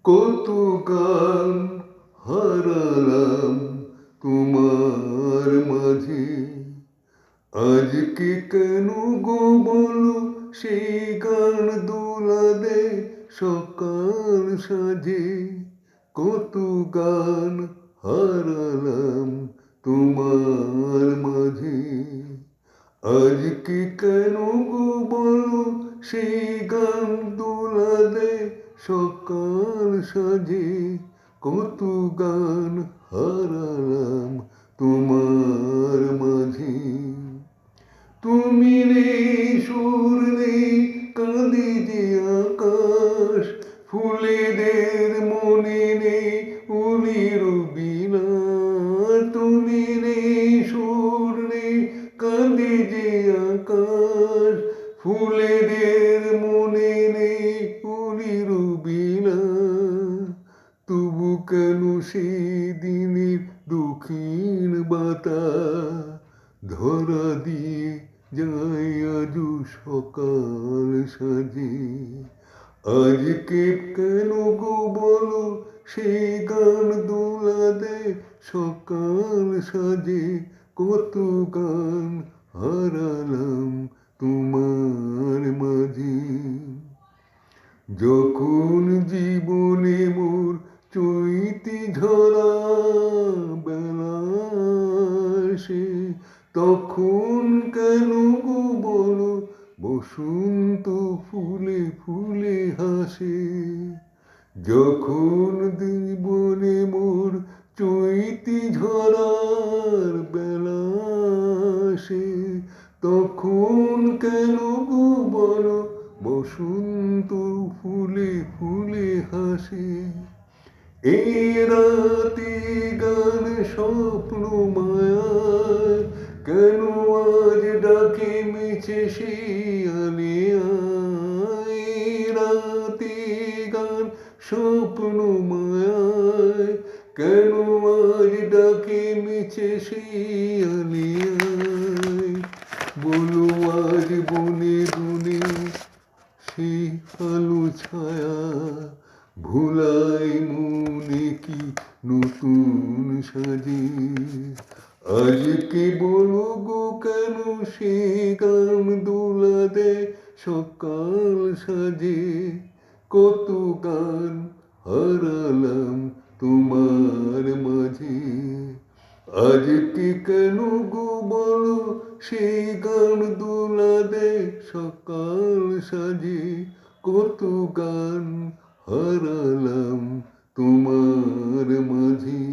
কত গান হারালাম তোমার মাঝে, আজকে কেন গো বলো সেই গান দোলা দে সকাল সাজে। কত গান হারালাম তোমার মাঝে, আজকে কেন গো বলো সেই গান দোলা দে সকাল সাজে। কত গান হারালাম তোমার মাঝে। তুমি নেই সুর নেই কাঁদে যে আকাশ, ফুলেদের মনে নেই উনির বিনা। তুমি নেই সুর নেই কাঁদে যে আকাশ, ফুলেদের মনে নেই উনির বিনা। তবু কেন সেই দিনের দক্ষিণ বাতাস ধরা দিয়ে যায় আজও সকাল সাজে। আজকে কেন গো বলো সেই গান দোলা দে সকাল সাজে। কত গান হারালাম তোমার মাঝে। যখন জীবনে মোর চৈতি ঝরা বেলা আসে, তখন কেন গো বলো বসন্ত ফুলে ফুলে হাসে। যখন জীবনে মোর চৈতি ঝরার বেলা আসে, তখন কেন গো বলো বসন্ত ফুলে ফুলে হাসে। এই রাতে গান স্বপ্ন মায়ায় কেন আজ ডাকে মিছে শিয়ালে আয়। এই রাতে গান স্বপ্ন মায়ায় কেন আজ ডাকে মিছে শিয়ালে আয়। বলো আজ বনে বনে সেই আলো ছায়া ভোলাই মনে কি নতুন সাজে। আজকে বলো গো কেন সে গান দোলা দে সকাল সাজে। কত গান হারালাম তোমার মাঝে, আজকে কেন গো বলো সেই গান দোলা দে সকাল সাজে। কত গান হারালাম তোমার মাঝে।